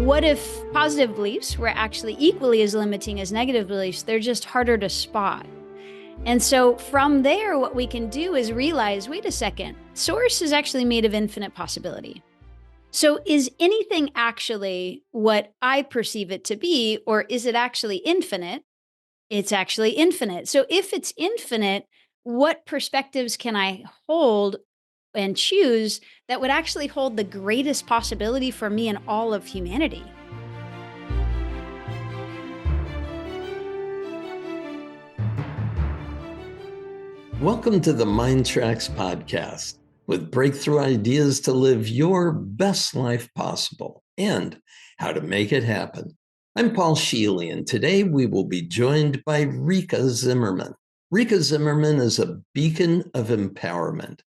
what if positive beliefs were actually equally as limiting as negative beliefs? They're just harder to spot. And so from there, what we can do is realize, wait a second, source is actually made of infinite possibility. So is anything actually what I perceive it to be, or is it actually infinite? It's actually infinite. So if it's infinite, what perspectives can I hold and choose that would actually hold the greatest possibility for me and all of humanity? Welcome to the MINDTRX Podcast, with breakthrough ideas to live your best life possible and how to make it happen. I'm Paul Scheele, and today we will be joined by Rikka Zimmerman. Rikka Zimmerman is a beacon of empowerment,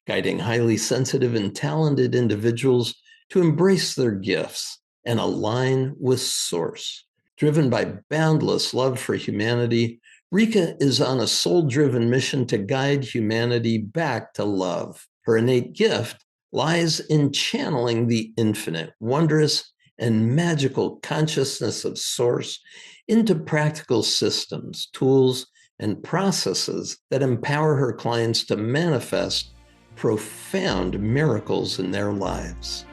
guiding highly sensitive and talented individuals to embrace their gifts and align with Source. Driven by boundless love for humanity, Rikka is on a soul-driven mission to guide humanity back to love. Her innate gift lies in channeling the infinite, wondrous, and magical consciousness of Source into practical systems, tools, and processes that empower her clients to manifest profound miracles in their lives.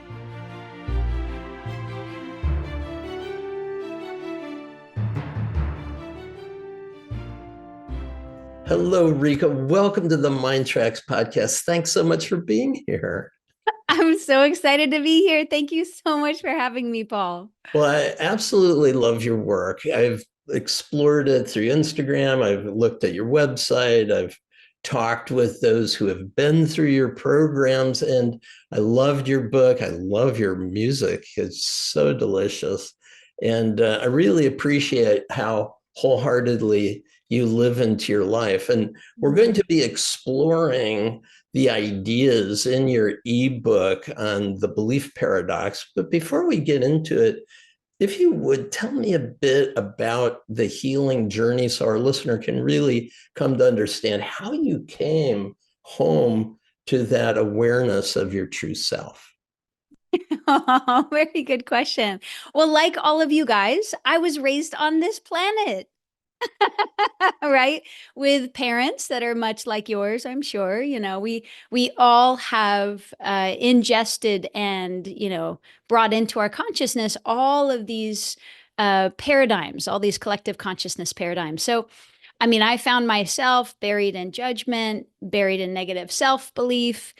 Hello, Rikka. Welcome to the MINDTRX Podcast. Thanks so much for being here. I'm so excited to be here. Thank you so much for having me, Paul. Well, I absolutely love your work. I've explored it through Instagram. I've looked at your website. I've talked with those who have been through your programs, and I loved your book. I love your music. It's so delicious. And I really appreciate how wholeheartedly you live into your life. And we're going to be exploring the ideas in your ebook on the belief paradox. But before we get into it, if you would tell me a bit about the healing journey so our listener can really come to understand how you came home to that awareness of your true self. Oh, very good question. Well, like all of you guys, I was raised on this planet. Right? With parents that are much like yours, I'm sure. We all have ingested and, brought into our consciousness all of these paradigms, all these collective consciousness paradigms. So, I found myself buried in judgment, buried in negative self-belief,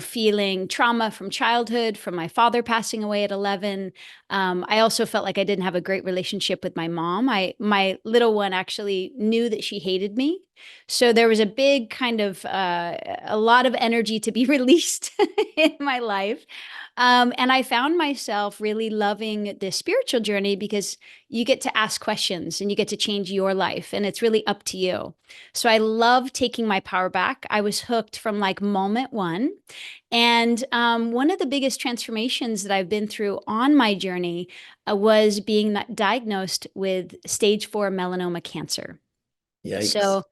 feeling trauma from childhood, from my father passing away at 11. I also felt like I didn't have a great relationship with my mom. My little one actually knew that she hated me. So there was a big kind of, a lot of energy to be released in my life. And I found myself really loving this spiritual journey because you get to ask questions and you get to change your life, and it's really up to you. So I love taking my power back. I was hooked from like moment one. And one of the biggest transformations that I've been through on my journey was being diagnosed with stage 4 melanoma cancer. Yikes. So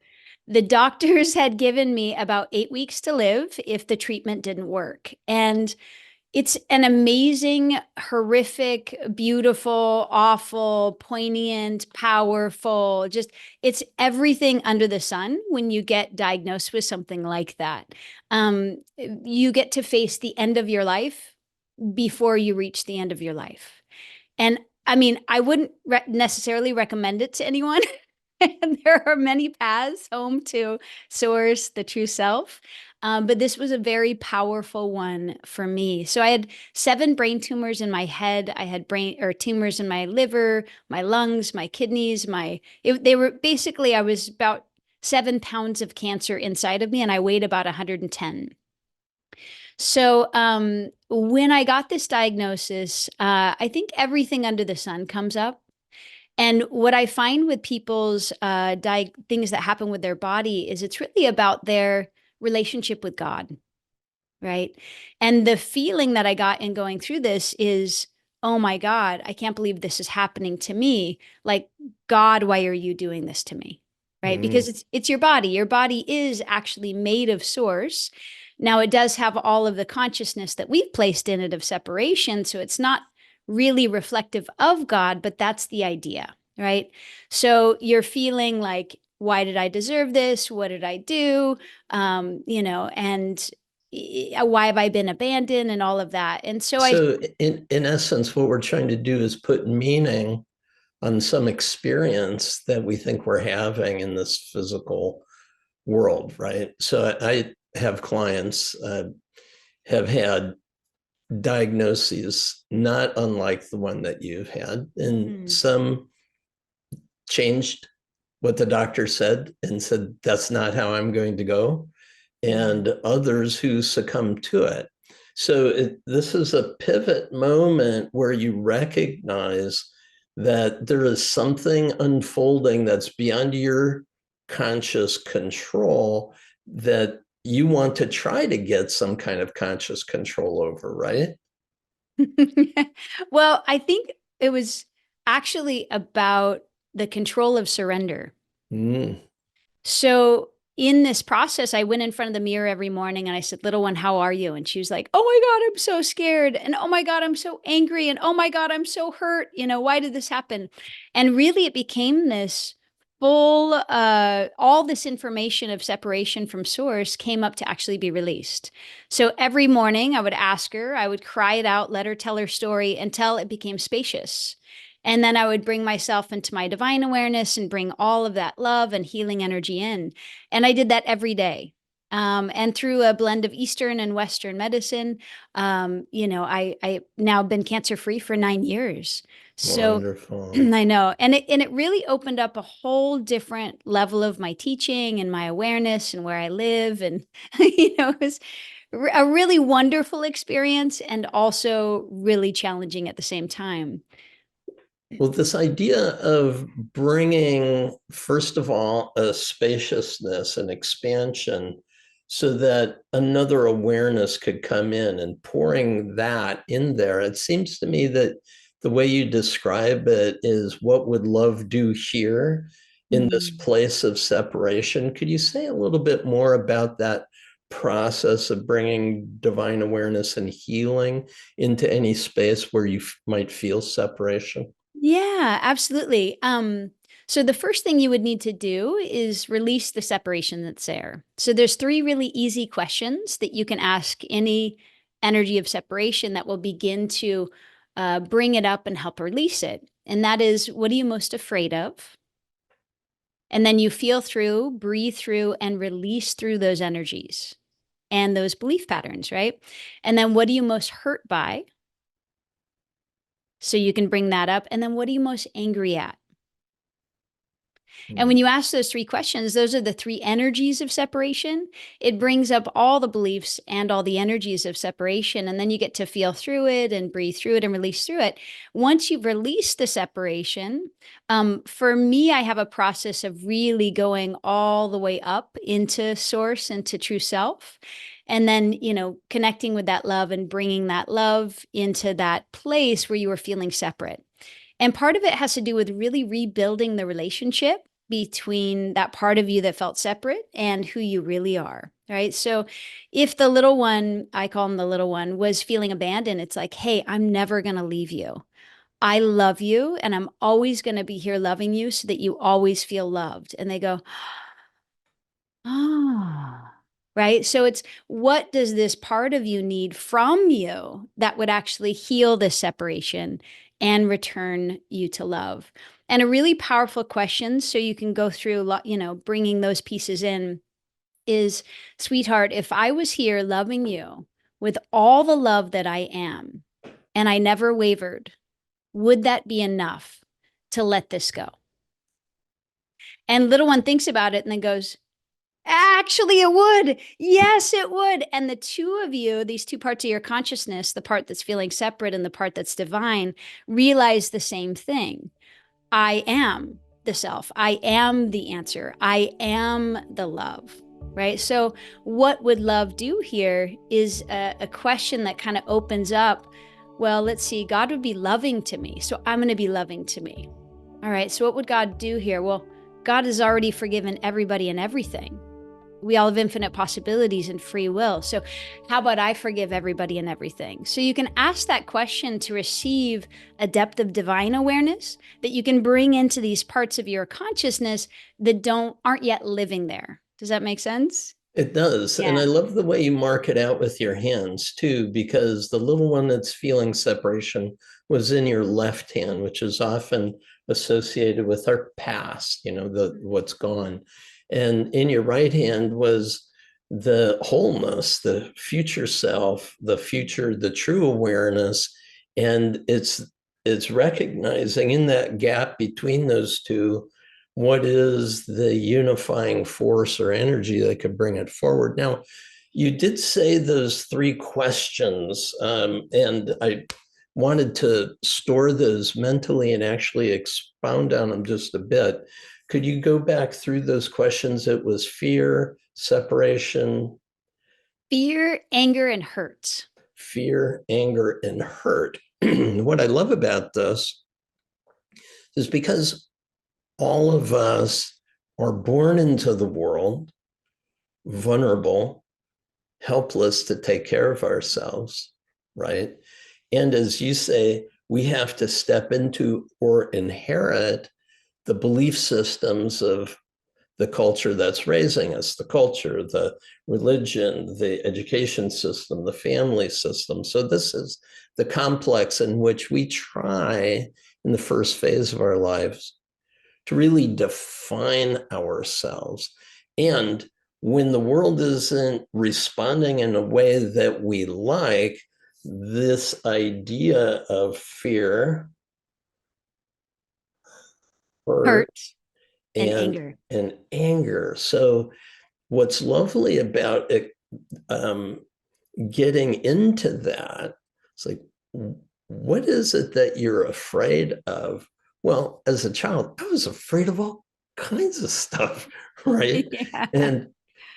the doctors had given me about 8 weeks to live if the treatment didn't work. And it's an amazing, horrific, beautiful, awful, poignant, powerful, it's everything under the sun when you get diagnosed with something like that. You get to face the end of your life before you reach the end of your life. And I wouldn't necessarily recommend it to anyone. And there are many paths home to Source, the true self. But this was a very powerful one for me. So I had 7 brain tumors in my head. I had tumors in my liver, my lungs, my kidneys, I was about 7 pounds of cancer inside of me, and I weighed about 110. So when I got this diagnosis, I think everything under the sun comes up. And what I find with people's things that happen with their body is it's really about their relationship with God, right? And the feeling that I got in going through this is, oh my God, I can't believe this is happening to me. Like, God, why are you doing this to me? Right? Because it's your body. Your body is actually made of Source. Now, it does have all of the consciousness that we've placed in it of separation. So it's not really reflective of God, but that's the idea, right? So you're feeling like, why did I deserve this? What did I do? And why have I been abandoned and all of that? And so in essence, what we're trying to do is put meaning on some experience that we think we're having in this physical world, right? So I have clients have had diagnoses not unlike the one that you've had, and some changed what the doctor said and said, that's not how I'm going to go, and others who succumbed to it. So this is a pivot moment where you recognize that there is something unfolding that's beyond your conscious control that you want to try to get some kind of conscious control over, right? Well, I think it was actually about the control of surrender. So in this process, I went in front of the mirror every morning and I said, little one, how are you? And she was like, oh my God, I'm so scared. And oh my God, I'm so angry. And oh my God, I'm so hurt. Why did this happen? And really it became this full, all this information of separation from source came up to actually be released. So every morning I would ask her, I would cry it out, let her tell her story until it became spacious. And then I would bring myself into my divine awareness and bring all of that love and healing energy in. And I did that every day. And through a blend of Eastern and Western medicine, I now been cancer-free for 9 years. So wonderful. I know. And it really opened up a whole different level of my teaching and my awareness and where I live. And, it was a really wonderful experience and also really challenging at the same time. Well, this idea of bringing, first of all, a spaciousness and expansion so that another awareness could come in and pouring that in there, it seems to me that the way you describe it is what would love do here in this place of separation. Could you say a little bit more about that process of bringing divine awareness and healing into any space where you might feel separation? Yeah, absolutely. So the first thing you would need to do is release the separation that's there. So there's 3 really easy questions that you can ask any energy of separation that will begin to bring it up and help release it. And that is, what are you most afraid of? And then you feel through, breathe through, and release through those energies and those belief patterns, right? And then what are you most hurt by? So you can bring that up. And then what are you most angry at? And when you ask those 3 questions, those are the 3 energies of separation. It brings up all the beliefs and all the energies of separation. And then you get to feel through it and breathe through it and release through it. Once you've released the separation, for me, I have a process of really going all the way up into source, into true self. And then, connecting with that love and bringing that love into that place where you are feeling separate. And part of it has to do with really rebuilding the relationship between that part of you that felt separate and who you really are, right? So if the little one, I call him the little one, was feeling abandoned, it's like, hey, I'm never going to leave you. I love you and I'm always going to be here loving you so that you always feel loved. And they go, ah, right? So it's, what does this part of you need from you that would actually heal this separation and return you to love? And a really powerful question, so you can go through, bringing those pieces in, is, sweetheart, if I was here loving you with all the love that I am, and I never wavered, would that be enough to let this go? And little one thinks about it and then goes, actually, it would. Yes, it would. And the 2 of you, these 2 parts of your consciousness, the part that's feeling separate and the part that's divine, realize the same thing. I am the self. I am the answer. I am the love, right? So what would love do here is a question that kind of opens up, well, let's see, God would be loving to me. So I'm going to be loving to me. All right. So what would God do here? Well, God has already forgiven everybody and everything. we all have infinite possibilities and free will. So how about I forgive everybody and everything? So you can ask that question to receive a depth of divine awareness that you can bring into these parts of your consciousness that aren't yet living there. Does that make sense? It does. And Yeah. I love the way you mark it out with your hands too, because the little one that's feeling separation was in your left hand, which is often associated with our past, what's gone. And in your right hand was the wholeness, the future self, the true awareness. And it's recognizing in that gap between those two what is the unifying force or energy that could bring it forward. Now, you did say those three questions, and I wanted to store those mentally and actually expound on them just a bit. Could you go back through those questions? It was fear, separation, Fear, anger, and hurt. fear, anger, and hurt. What I love about this is because all of us are born into the world vulnerable, helpless to take care of ourselves, right? And as you say, we have to step into or inherit the belief systems of the culture that's raising us, the culture, the religion, the education system, the family system. So this is the complex in which we try in the first phase of our lives to really define ourselves. And when the world isn't responding in a way that we like, this idea of fear, hurt, Hurt and anger. and anger. So what's lovely about it, getting into that, it's like, what is it that you're afraid of? Well, as a child, I was afraid of all kinds of stuff, right? Yeah.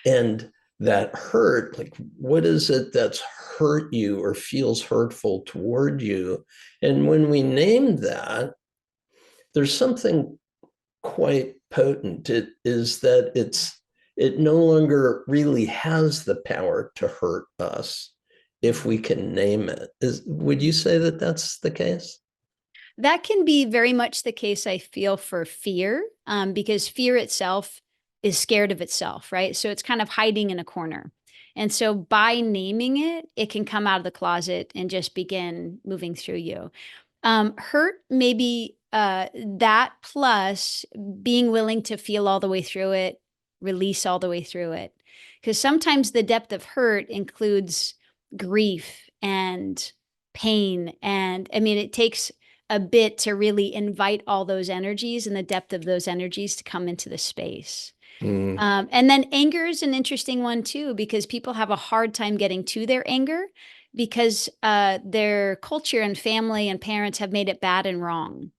And that hurt, like, what is it that's hurt you or feels hurtful toward you? And when we name that, there's something quite potent. It is that it no longer really has the power to hurt us if we can name it. Would you say that that's the case? That can be very much the case, I feel, for fear, because fear itself is scared of itself, right? So it's kind of hiding in a corner. And so by naming it, it can come out of the closet and just begin moving through you. Hurt, maybe that plus being willing to feel all the way through it, release all the way through it. Because sometimes the depth of hurt includes grief and pain. And I mean, it takes a bit to really invite all those energies and the depth of those energies to come into the space. And then anger is an interesting one too, because people have a hard time getting to their anger because their culture and family and parents have made it bad and wrong.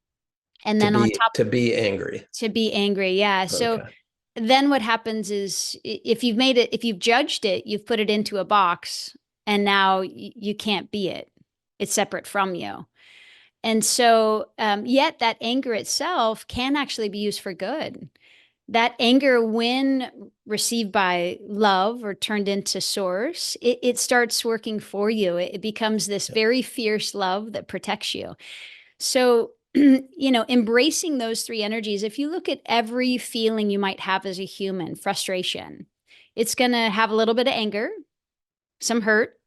And then on top to be angry. to be angry, yeah. So Okay. then what happens is if you've judged it, you've put it into a box, and now you can't be it. It's separate from you. And so, yet that anger itself can actually be used for good. That anger, when received by love or turned into source, it starts working for you. It becomes this very fierce love that protects you. So, embracing those three energies, if you look at every feeling you might have as a human, frustration, it's going to have a little bit of anger, some hurt.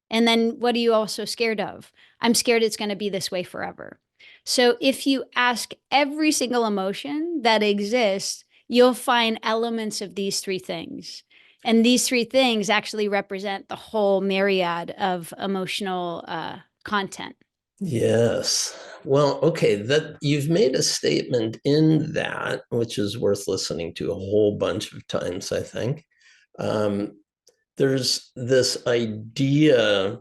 And then what are you also scared of? I'm scared it's going to be this way forever. So if you ask every single emotion that exists, you'll find elements of these three things. And these three things actually represent the whole myriad of emotional content. Yes. Well, okay, that you've made a statement in that, which is worth listening to a whole bunch of times, I think. There's this idea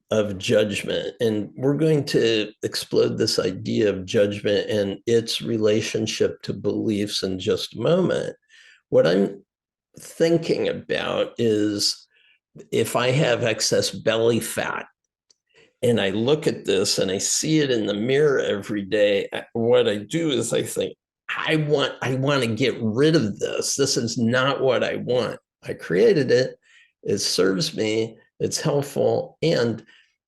of judgment, and we're going to explode this idea of judgment and its relationship to beliefs in just a moment. What I'm thinking about is if I have excess belly fat and I look at this and I see it in the mirror every day, what I do is I think, I want to get rid of this. This is not what I want. I created it. It serves me. It's helpful. And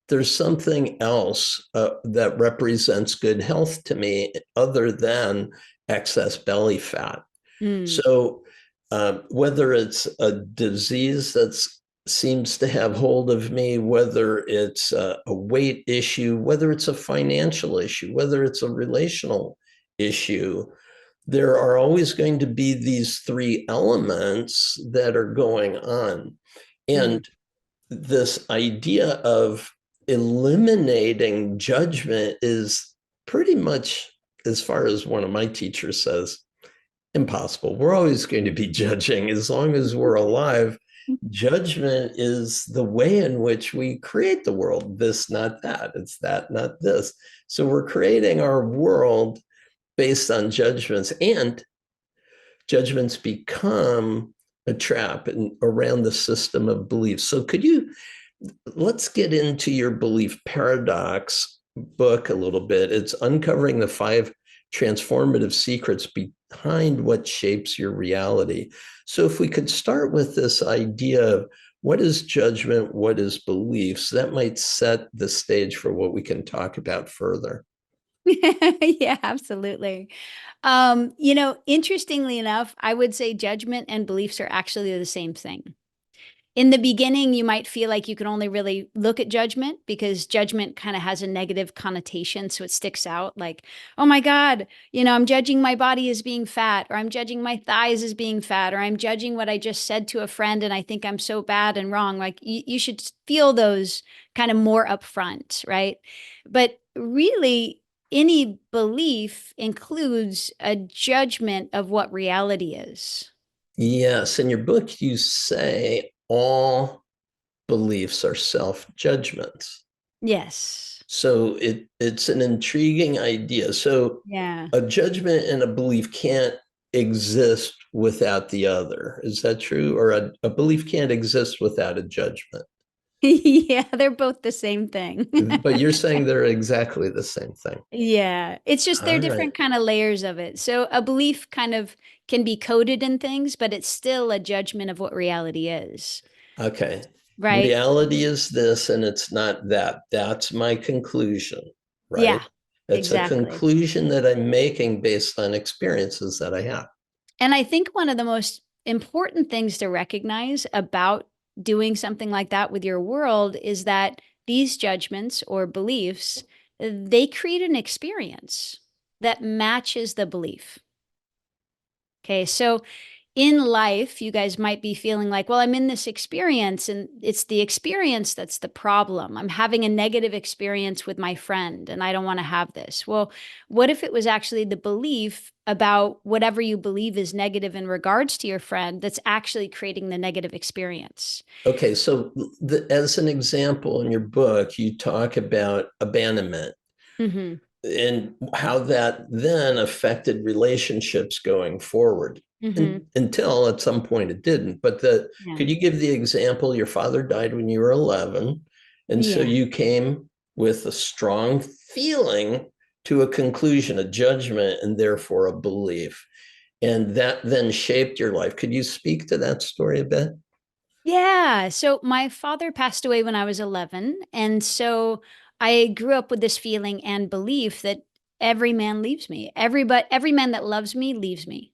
there's something else that represents good health to me other than excess belly fat. Mm, So whether it's a disease that seems to have hold of me, whether it's a weight issue, whether it's a financial issue, whether it's a relational issue, there are always going to be these three elements that are going on. mm, And this idea of eliminating judgment is pretty much, as far as one of my teachers says, impossible. We're always going to be judging as long as we're alive. Judgment is the way in which we create the world. This, not that. It's that, not this. So we're creating our world based on judgments, and judgments become a trap around the system of beliefs. So let's get into your belief paradox book a little bit. It's uncovering the 5 transformative secrets behind what shapes your reality. So if we could start with this idea of what is judgment, what is beliefs, that might set the stage for what we can talk about further. Yeah, absolutely. Interestingly enough, I would say judgment and beliefs are actually the same thing. In the beginning, you might feel like you can only really look at judgment because judgment kind of has a negative connotation. So it sticks out like, oh my God, I'm judging my body as being fat, or I'm judging my thighs as being fat, or I'm judging what I just said to a friend and I think I'm so bad and wrong. Like you should feel those kind of more upfront, right? But really, any belief includes a judgment of what reality is. Yes, in your book, you say all beliefs are self-judgments. Yes. So it's an intriguing idea. So Yeah. a judgment and a belief can't exist without the other. Is that true? Or a belief can't exist without a judgment? Yeah, they're both the same thing. But you're saying they're exactly the same thing. Yeah, it's just they're All right. different kind of layers of it. So a belief kind of can be coded in things, but it's still a judgment of what reality is, Okay. right? Reality is this, and it's not that. That's my conclusion, right? Yeah, It's a exactly. conclusion that I'm making based on experiences that I have. And I think one of the most important things to recognize about doing something like that with your world is that these judgments or beliefs, they create an experience that matches the belief. Okay, so in life, you guys might be feeling like, well, I'm in this experience and it's the experience that's the problem. I'm having a negative experience with my friend and I don't want to have this. Well, what if it was actually the belief about whatever you believe is negative in regards to your friend that's actually creating the negative experience? Okay, so as an example in your book, you talk about abandonment Mm-hmm. and how that then affected relationships going forward. Mm-hmm. Until at some point it didn't. But Yeah. could you give the example? Your father died when you were 11, and so Yeah. you came with a strong feeling to a conclusion, a judgment, and therefore a belief. And that then shaped your life. Could you speak to that story a bit? Yeah. So my father passed away when I was 11. And so I grew up with this feeling and belief that every man leaves me. Every man that loves me leaves me.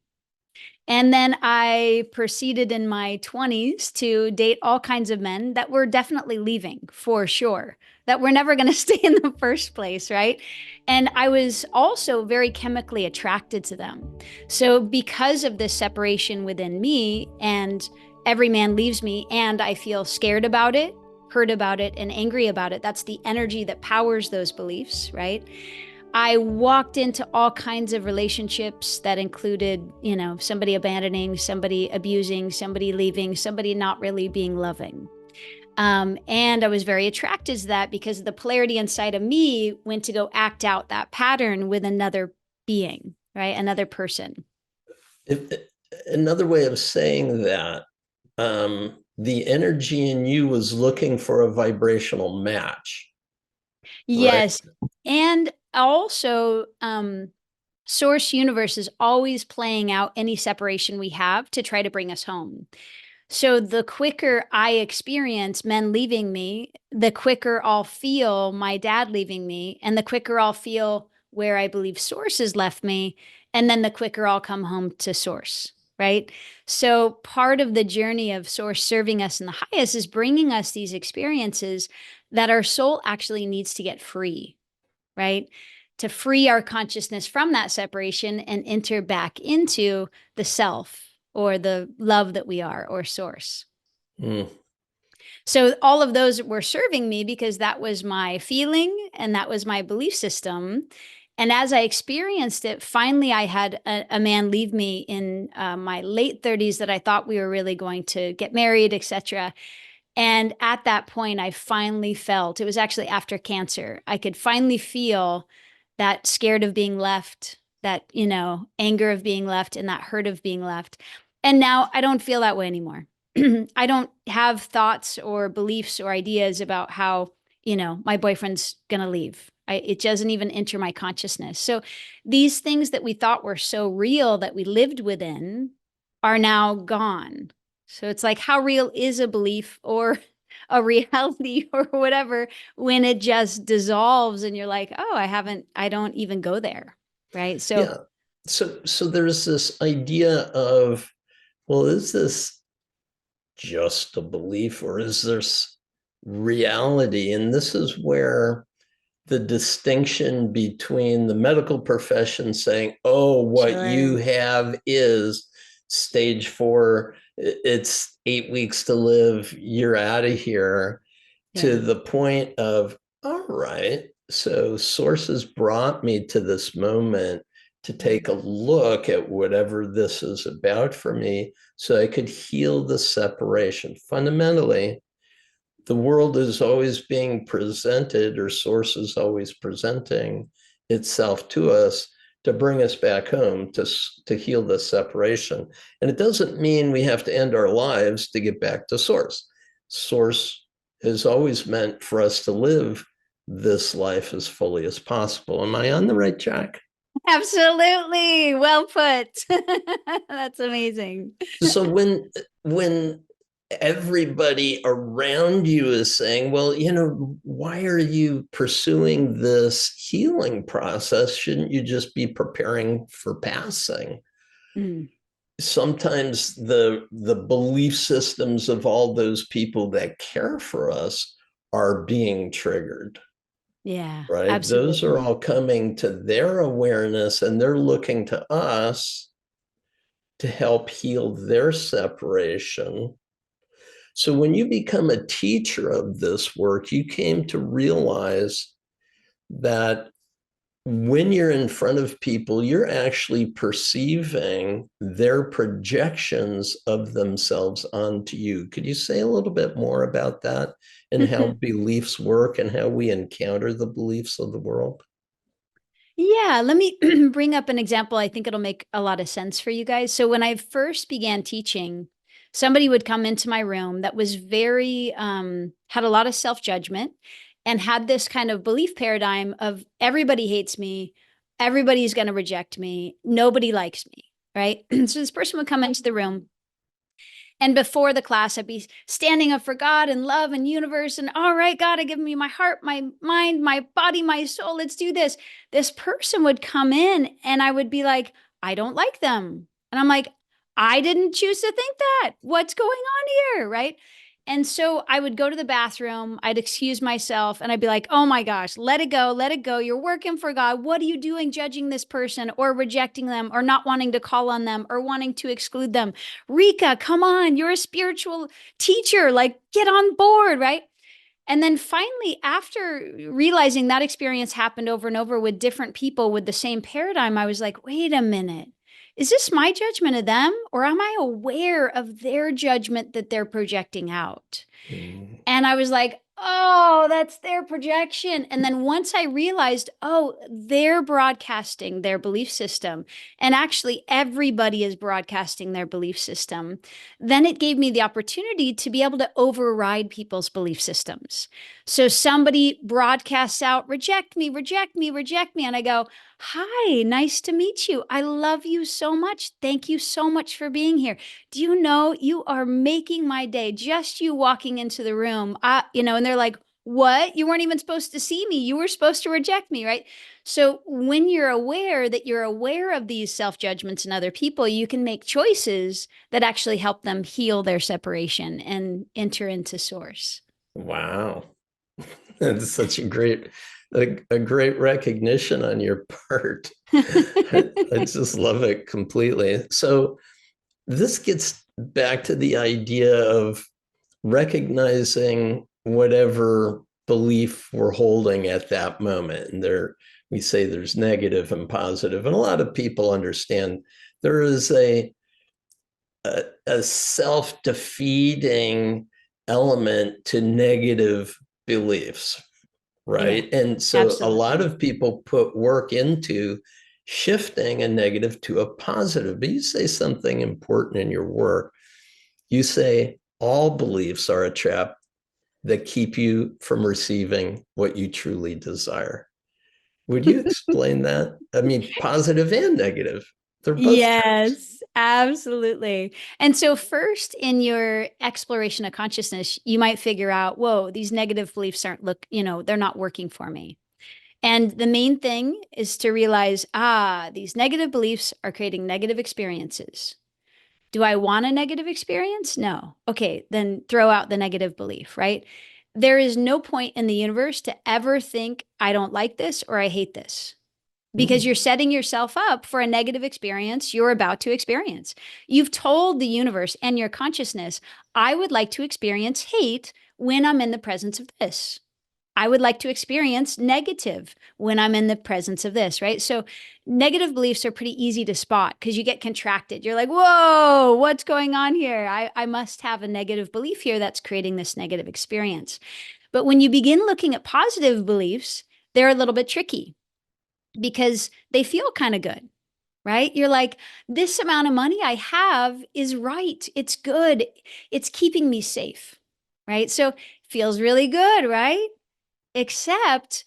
And then I proceeded in my 20s to date all kinds of men that were definitely leaving for sure, that were never going to stay in the first place, right? And I was also very chemically attracted to them. So, because of this separation within me, and every man leaves me, and I feel scared about it, hurt about it, and angry about it, that's the energy that powers those beliefs, right? I walked into all kinds of relationships that included, somebody abandoning, somebody abusing, somebody leaving, somebody not really being loving. And I was very attracted to that because the polarity inside of me went to go act out that pattern with another being, right? Another person. If, another way of saying that, the energy in you was looking for a vibrational match, right? Yes. And also, Source universe is always playing out any separation we have to try to bring us home. So the quicker I experience men leaving me, the quicker I'll feel my dad leaving me, and the quicker I'll feel where I believe source has left me, and then the quicker I'll come home to source, right? So part of the journey of source serving us in the highest is bringing us these experiences that our soul actually needs to get free, right? To free our consciousness from that separation and enter back into the self or the love that we are, or source. So all of those were serving me because that was my feeling and that was my belief system. And as I experienced it, finally I had a man leave me in my late 30s that I thought we were really going to get married, etc. And at that point, I finally felt, it was actually after cancer, I could finally feel that scared of being left, that, anger of being left, and that hurt of being left. And now I don't feel that way anymore. I don't have thoughts or beliefs or ideas about how, my boyfriend's going to leave. It doesn't even enter my consciousness. So these things that we thought were so real that we lived within are now gone. So it's like, how real is a belief or a reality or whatever when it just dissolves and you're like, oh, I don't even go there. Right. So yeah. So there's this idea of, well, is this just a belief or is this reality? And this is where the distinction between the medical profession saying, oh, what sure. you have is stage 4, it's 8 weeks to live, you're out of here, to the point of, all right, so sources brought me to this moment to take a look at whatever this is about for me so I could heal the separation. Fundamentally, the world is always being presented, or source is always presenting itself to us to bring us back home, to heal the separation. And it doesn't mean we have to end our lives to get back to source. Source has always meant for us to live this life as fully as possible. Am I on the right track? Absolutely. Well put. That's amazing. So when everybody around you is saying, well, why are you pursuing this healing process? Shouldn't you just be preparing for passing? Sometimes the belief systems of all those people that care for us are being triggered. Yeah, right? absolutely. Those are all coming to their awareness, and they're looking to us to help heal their separation. So when you become a teacher of this work, you came to realize that when you're in front of people, you're actually perceiving their projections of themselves onto you. Could you say a little bit more about that and how beliefs work and how we encounter the beliefs of the world? Yeah, let me bring up an example. I think it'll make a lot of sense for you guys. So when I first began teaching, somebody would come into my room that was very, had a lot of self-judgment and had this kind of belief paradigm of everybody hates me, everybody's going to reject me, nobody likes me, right? So this person would come into the room. And before the class, I'd be standing up for God and love and universe. And all right, God, I give me my heart, my mind, my body, my soul. Let's do this. This person would come in and I would be like, I don't like them. And I'm like, I didn't choose to think that. What's going on here? Right. And so I would go to the bathroom, I'd excuse myself, and I'd be like, oh my gosh, let it go, let it go. You're working for God. What are you doing judging this person or rejecting them or not wanting to call on them or wanting to exclude them? Rikka, come on, you're a spiritual teacher. Like, get on board, right? And then finally, after realizing that experience happened over and over with different people with the same paradigm, I was like, wait a minute. Is this my judgment of them, or am I aware of their judgment that they're projecting out? And I was like, oh, that's their projection. And then once I realized, oh, they're broadcasting their belief system, and actually everybody is broadcasting their belief system, then it gave me the opportunity to be able to override people's belief systems. So somebody broadcasts out, reject me, reject me, reject me. And I go, Hi, nice to meet you. I love you so much. Thank you so much for being here. Do you know you are making my day? Just you walking into the room, and they're like, what? You weren't even supposed to see me. You were supposed to reject me, right? So when you're aware that you're aware of these self-judgments in other people, you can make choices that actually help them heal their separation and enter into source. Wow. That's such a great recognition on your part. I just love it completely. So this gets back to the idea of recognizing whatever belief we're holding at that moment. And we say there's negative and positive, and a lot of people understand there is a self-defeating element to negative beliefs, Yeah, right? And so a lot absolutely. of people put work into shifting a negative to a positive. But you say something important in your work. You say all beliefs are a trap that keep you from receiving what you truly desire. Would you explain that? I mean, positive and negative, they're both traps. Yes, absolutely. And so, first in your exploration of consciousness, you might figure out, whoa, these negative beliefs they're not working for me. And the main thing is to realize, these negative beliefs are creating negative experiences. Do I want a negative experience? No. Okay, then throw out the negative belief, right? There is no point in the universe to ever think, I don't like this or I hate this, because Mm. you're setting yourself up for a negative experience you're about to experience. You've told the universe and your consciousness, I would like to experience hate when I'm in the presence of this. I would like to experience negative when I'm in the presence of this, right? So, negative beliefs are pretty easy to spot because you get contracted. You're like, whoa, what's going on here? I must have a negative belief here that's creating this negative experience. But when you begin looking at positive beliefs, they're a little bit tricky because they feel kind of good, right? You're like, this amount of money I have is right. It's good. It's keeping me safe, right? So, feels really good, right? Except,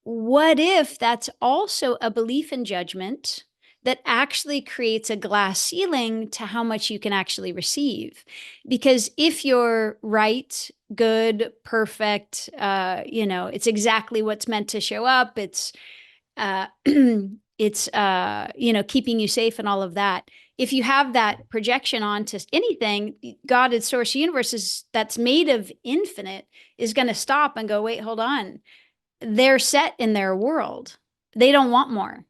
what if that's also a belief in judgment that actually creates a glass ceiling to how much you can actually receive? Because if you're right, good, perfect, it's exactly what's meant to show up. Uh, keeping you safe and all of that. If you have that projection onto anything, God, its source universe that's made of infinite is going to stop and go, wait, hold on. They're set in their world. They don't want more.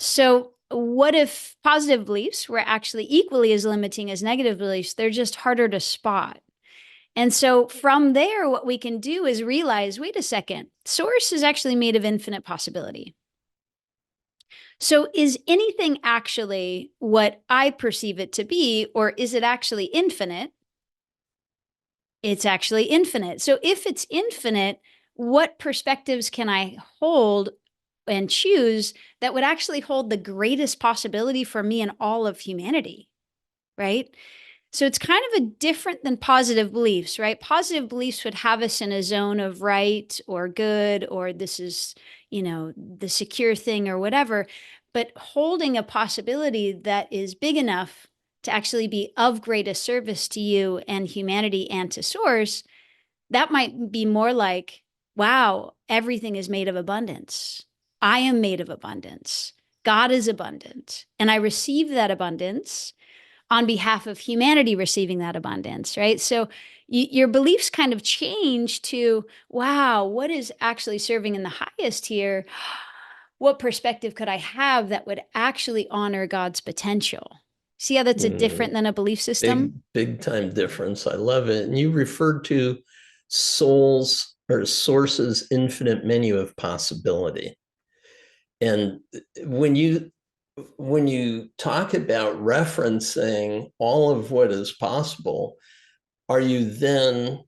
So what if positive beliefs were actually equally as limiting as negative beliefs? They're just harder to spot. And so from there, what we can do is realize, wait a second, source is actually made of infinite possibility. So is anything actually what I perceive it to be, or is it actually infinite? It's actually infinite. So if it's infinite, what perspectives can I hold and choose that would actually hold the greatest possibility for me and all of humanity? Right. So it's kind of a different than positive beliefs, right? Positive beliefs would have us in a zone of right or good, or this is, the secure thing or whatever. But holding a possibility that is big enough to actually be of greatest service to you and humanity and to source, that might be more like, wow, everything is made of abundance. I am made of abundance. God is abundant. And I receive that abundance on behalf of humanity receiving that abundance, right? So your beliefs kind of change to, wow, what is actually serving in the highest here? What perspective could I have that would actually honor God's potential? See how that's a different Mm. than a belief system? Big time difference. I love it. And you referred to soul's or source's infinite menu of possibility. And when you when you talk about referencing all of what is possible, are you then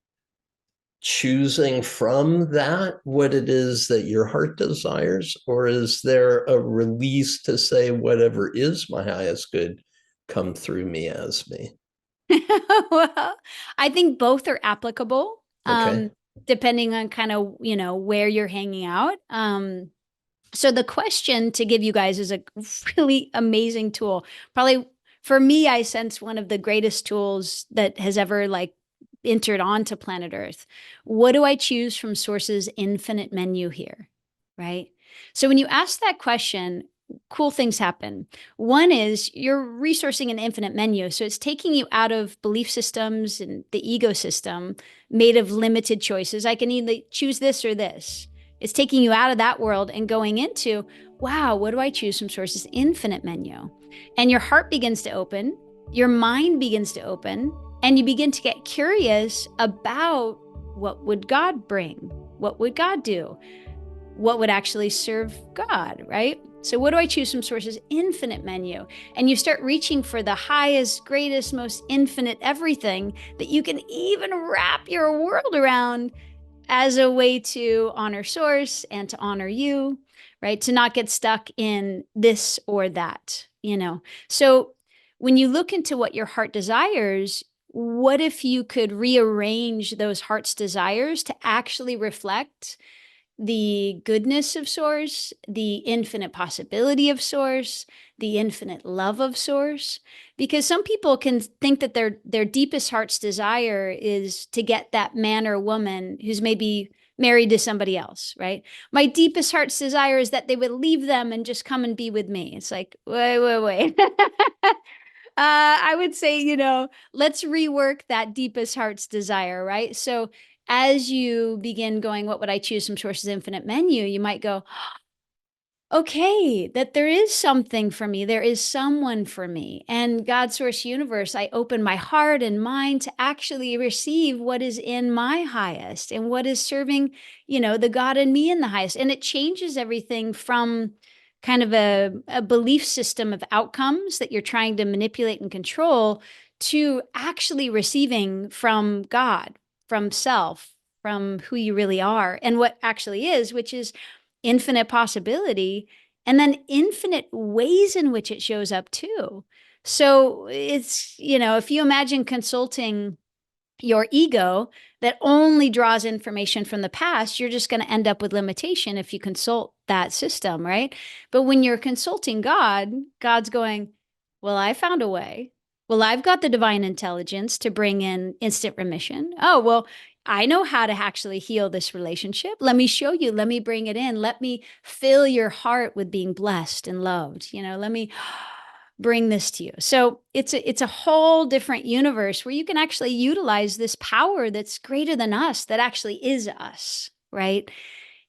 choosing from that what it is that your heart desires? Or is there a release to say, whatever is my highest good, come through me as me? Well, I think both are applicable, Okay. depending on kind of, where you're hanging out. So the question to give you guys is a really amazing tool. Probably for me, I sense one of the greatest tools that has ever like entered onto planet Earth. What do I choose from Source's infinite menu here? Right. So when you ask that question, cool things happen. One is you're resourcing an infinite menu. So it's taking you out of belief systems and the ecosystem made of limited choices. I can either choose this or this. It's taking you out of that world and going into, wow, what do I choose from Source's infinite menu? And your heart begins to open, your mind begins to open, and you begin to get curious about what would God bring? What would God do? What would actually serve God, right? So what do I choose from Source's infinite menu? And you start reaching for the highest, greatest, most infinite everything that you can even wrap your world around as a way to honor Source and to honor you, right? To not get stuck in this or that, you know? So when you look into what your heart desires, what if you could rearrange those heart's desires to actually reflect the goodness of Source, the infinite possibility of Source, the infinite love of Source? Because some people can think that their deepest heart's desire is to get that man or woman who's maybe married to somebody else, right? My deepest heart's desire is that they would leave them and just come and be with me. It's like, wait. I would say, let's rework that deepest heart's desire, right? So as you begin going, what would I choose from Source's infinite menu? You might go, okay, that there is something for me. There is someone for me. And God, Source, Universe, I open my heart and mind to actually receive what is in my highest and what is serving, the God in me in the highest. And it changes everything from kind of a belief system of outcomes that you're trying to manipulate and control to actually receiving from God, from self, from who you really are and what actually is, which is infinite possibility and then infinite ways in which it shows up too. So it's, if you imagine consulting your ego that only draws information from the past, you're just going to end up with limitation if you consult that system, right? But when you're consulting God, God's going, well, I found a way. Well, I've got the divine intelligence to bring in instant remission. Oh, well, I know how to actually heal this relationship. Let me show you. Let me bring it in. Let me fill your heart with being blessed and loved. Let me bring this to you. So it's a whole different universe where you can actually utilize this power that's greater than us, that actually is us, right?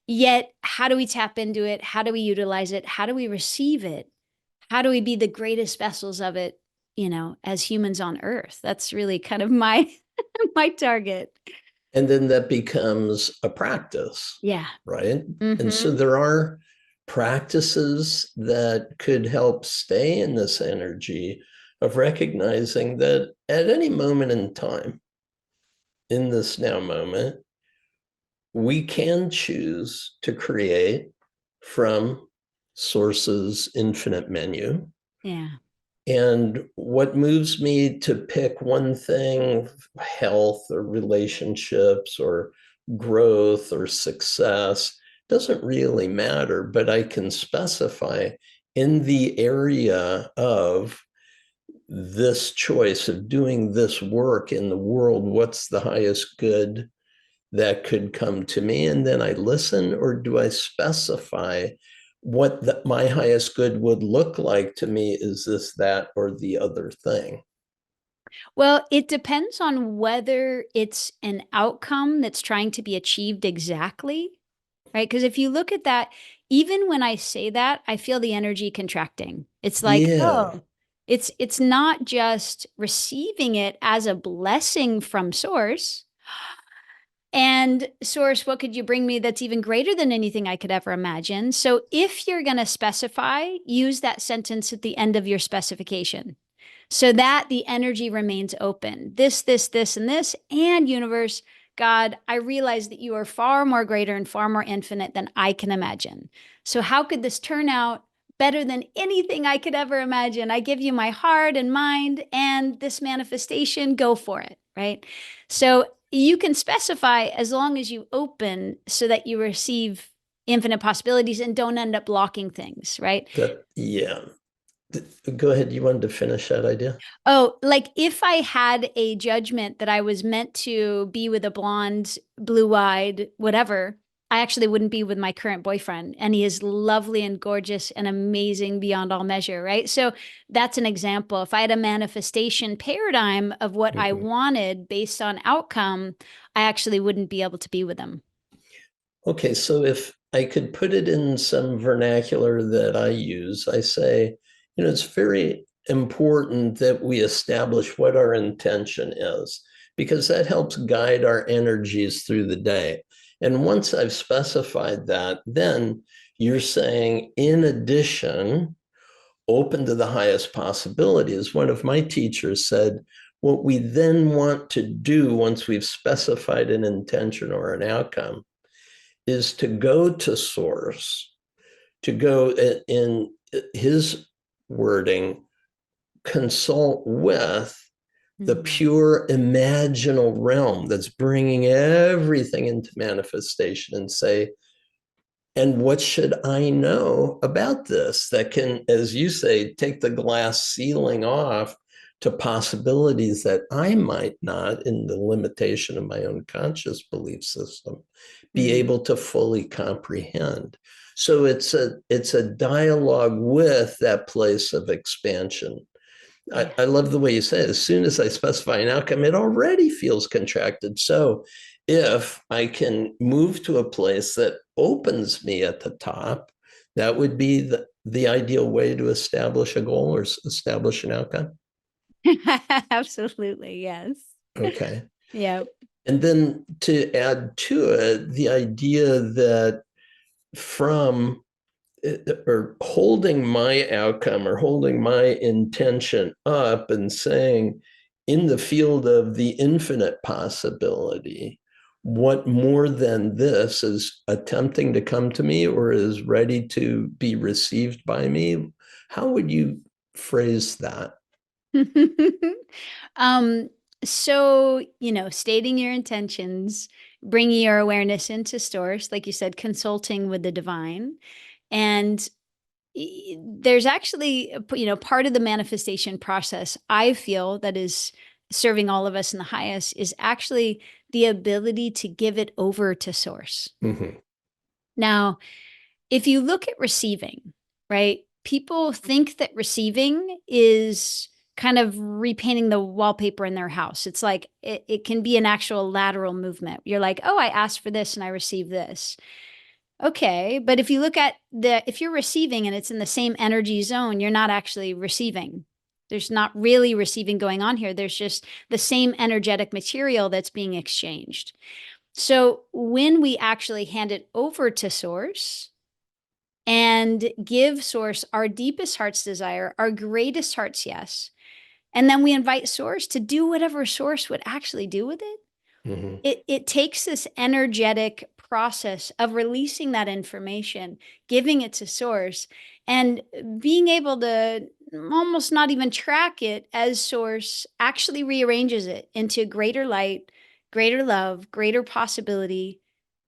Yet, how do we tap into it? How do we utilize it? How do we receive it? How do we be the greatest vessels of it, as humans on earth? That's really kind of my my target. And then that becomes a practice. Yeah. Right. Mm-hmm. And so there are practices that could help stay in this energy of recognizing that at any moment in time, in this now moment, we can choose to create from Source's infinite menu. Yeah. And what moves me to pick one thing, health or relationships or growth or success, doesn't really matter, but I can specify in the area of this choice of doing this work in the world, what's the highest good that could come to me? And then I listen, or do I specify what my highest good would look like to me? Is this, that, or the other thing? Well, it depends on whether it's an outcome that's trying to be achieved exactly, right? Because if you look at that, even when I say that, I feel the energy contracting. It's like, Yeah. oh, it's not just receiving it as a blessing from Source. And Source, what could you bring me that's even greater than anything I could ever imagine? So if you're going to specify, use that sentence at the end of your specification so that the energy remains open. This, and this, and universe, God, I realize that you are far more greater and far more infinite than I can imagine. So how could this turn out better than anything I could ever imagine? I give you my heart and mind and this manifestation, go for it, right? So you can specify as long as you open so that you receive infinite possibilities and don't end up blocking things, right? Yeah. Go ahead. You wanted to finish that idea? Oh, like if I had a judgment that I was meant to be with a blonde, blue-eyed, whatever, I actually wouldn't be with my current boyfriend. And he is lovely and gorgeous and amazing beyond all measure, right? So that's an example. If I had a manifestation paradigm of what I wanted based on outcome, I actually wouldn't be able to be with him. Okay, so if I could put it in some vernacular that I use, I say, it's very important that we establish what our intention is, because that helps guide our energies through the day. And once I've specified that, then you're saying, in addition, open to the highest possibilities. One of my teachers said, what we then want to do once we've specified an intention or an outcome is to go to source, to go, in his wording, consult with the pure imaginal realm that's bringing everything into manifestation, and say, and what should I know about this that can, as you say, take the glass ceiling off to possibilities that I might not, in the limitation of my own conscious belief system, be able to fully comprehend. So it's a dialogue with that place of expansion. I love the way you say it. As soon as I specify an outcome, it already feels contracted. So if I can move to a place that opens me at the top, that would be the ideal way to establish a goal or establish an outcome. Absolutely, yes. Okay. Yeah. And then to add to it, the idea that from or holding my outcome or holding my intention up and saying, in the field of the infinite possibility, what more than this is attempting to come to me or is ready to be received by me? How would you phrase that? um, so, stating your intentions, bringing your awareness into source, like you said, consulting with the divine. And there's actually, part of the manifestation process, I feel, that is serving all of us in the highest is actually the ability to give it over to source. Now, if you look at receiving, right, people think that receiving is kind of repainting the wallpaper in their house. It's like it can be an actual lateral movement. You're like, oh, I asked for this and I received this. Okay, but if you look at if you're receiving and it's in the same energy zone, you're not actually receiving. There's not really receiving going on here. There's just the same energetic material that's being exchanged. So when we actually hand it over to source and give source our deepest heart's desire, our greatest heart's yes, and then we invite source to do whatever source would actually do with it, it takes this energetic process of releasing that information, giving it to source, and being able to almost not even track it as source actually rearranges it into greater light, greater love, greater possibility.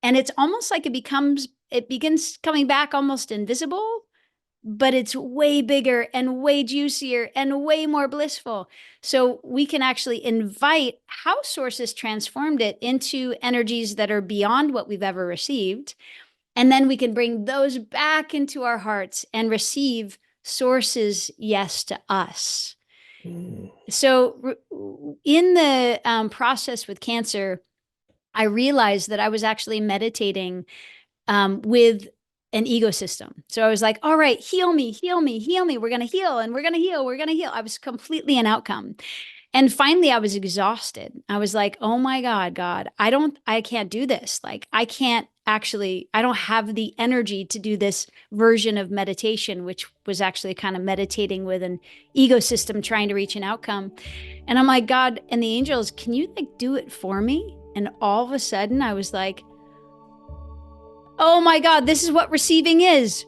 And it's almost like it begins coming back almost invisible, but it's way bigger and way juicier and way more blissful. So we can actually invite how source has transformed it into energies that are beyond what we've ever received. And then we can bring those back into our hearts and receive source's yes to us. So in the process with cancer, I realized that I was actually meditating with an ecosystem. So I was like, all right, heal me, heal me, heal me. We're going to heal and we're going to heal. We're going to heal. I was completely an outcome. And finally I was exhausted. I was like, oh my God, I can't do this. Like I don't have the energy to do this version of meditation, which was actually kind of meditating with an ecosystem trying to reach an outcome. And I'm like, God and the angels, can you like do it for me? And all of a sudden I was like, oh my God, this is what receiving is.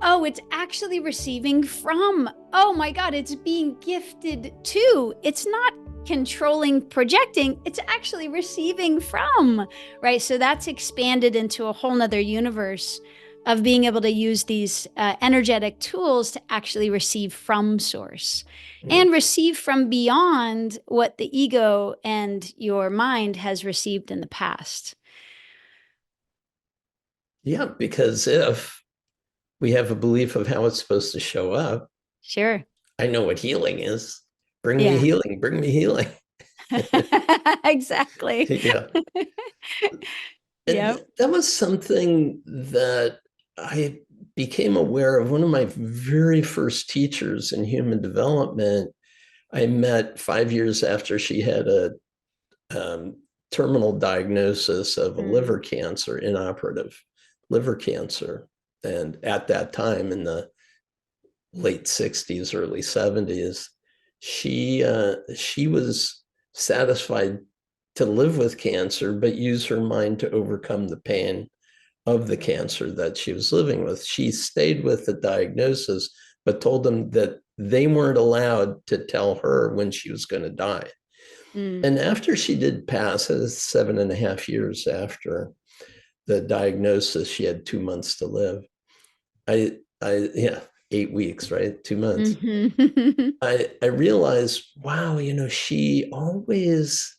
Oh, it's actually receiving from. Oh my God, it's being gifted to. It's not controlling, projecting. It's actually receiving from, right? So that's expanded into a whole nother universe of being able to use these energetic tools to actually receive from source and receive from beyond what the ego and your mind has received in the past. Yeah, because if we have a belief of how it's supposed to show up, Sure. I know what healing is. Bring me Yeah. healing, bring me healing. Exactly. Yeah. And Yep. that was something that I became aware of. One of my very first teachers in human development, I met 5 years after she had a um, terminal diagnosis of a liver cancer, inoperative liver cancer. And at that time, in the late 60s, early 70s, she was satisfied to live with cancer, but use her mind to overcome the pain of the cancer that she was living with. She stayed with the diagnosis, but told them that they weren't allowed to tell her when she was going to die. And after she did pass, 7.5 years after the diagnosis, she had 2 months to live. Yeah, 8 weeks, right? 2 months. Mm-hmm. I realized, wow, she always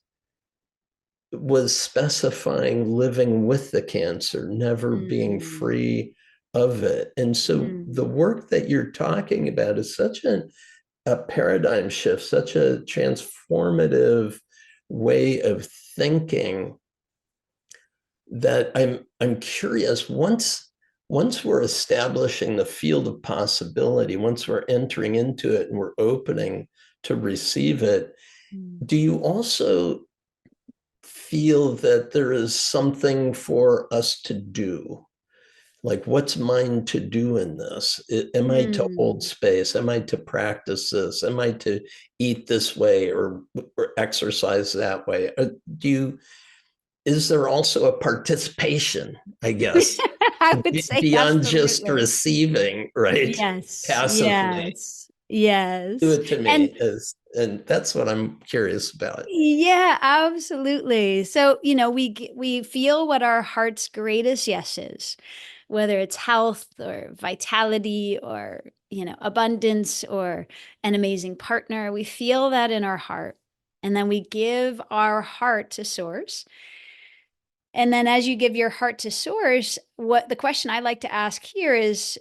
was specifying living with the cancer, never being free of it. And so the work that you're talking about is such a paradigm shift, such a transformative way of thinking that I'm curious, once we're establishing the field of possibility, once we're entering into it and we're opening to receive it, do you also feel that there is something for us to do? Like, what's mine to do in this? Am I to hold space? Am I to practice this? Am I to eat this way or exercise that way? Is there also a participation, I guess, I would say beyond just absolutely. receiving, right? Yes, Passively. yes, Do yes. it to And me, and that's what I'm curious about. yeah, absolutely. So, we feel what our heart's greatest yes is, whether it's health or vitality or, abundance or an amazing partner. We feel that in our heart. And then we give our heart to source. And then as you give your heart to source, what the question I like to ask here is,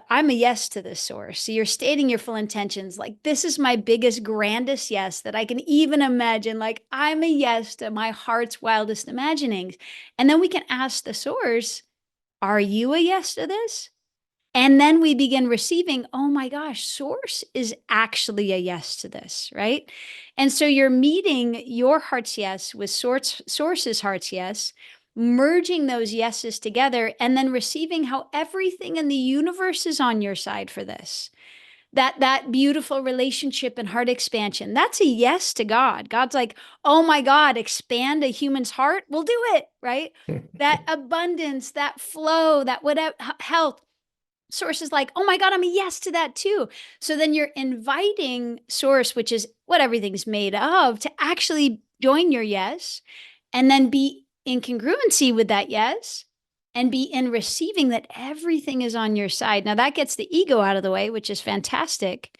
I'm a yes to this source. So you're stating your full intentions. Like, this is my biggest, grandest yes that I can even imagine. Like, I'm a yes to my heart's wildest imaginings. And then we can ask the source, are you a yes to this? And then we begin receiving, oh my gosh, source is actually a yes to this, right? And so you're meeting your heart's yes with source's heart's yes, merging those yeses together, and then receiving how everything in the universe is on your side for this. That beautiful relationship and heart expansion. That's a yes to God. God's like, oh my God, expand a human's heart. We'll do it, right? That abundance, that flow, that whatever health. Source is like, oh my God, I'm a yes to that too. So then you're inviting source, which is what everything's made of, to actually join your yes and then be in congruency with that yes and be in receiving that everything is on your side. Now that gets the ego out of the way, which is fantastic.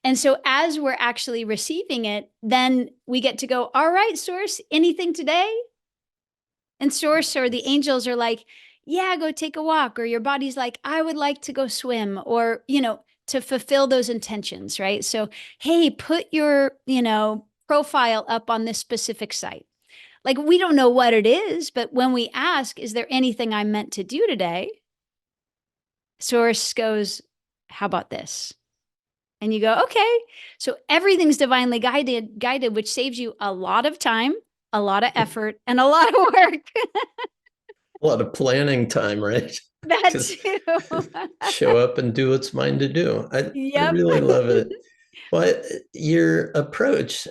And so as we're actually receiving it, then we get to go, all right, source, anything today? And source or the angels are like, yeah, go take a walk. Or your body's like, I would like to go swim, or, to fulfill those intentions, right? So, hey, put your, profile up on this specific site. Like, we don't know what it is, but when we ask, is there anything I'm meant to do today? Source goes, how about this? And you go, okay. So everything's divinely guided, which saves you a lot of time, a lot of effort, and a lot of work. A lot of planning time, right? That Just too. show up and do what's mine to do. I Yep. really love it. Well, your approach,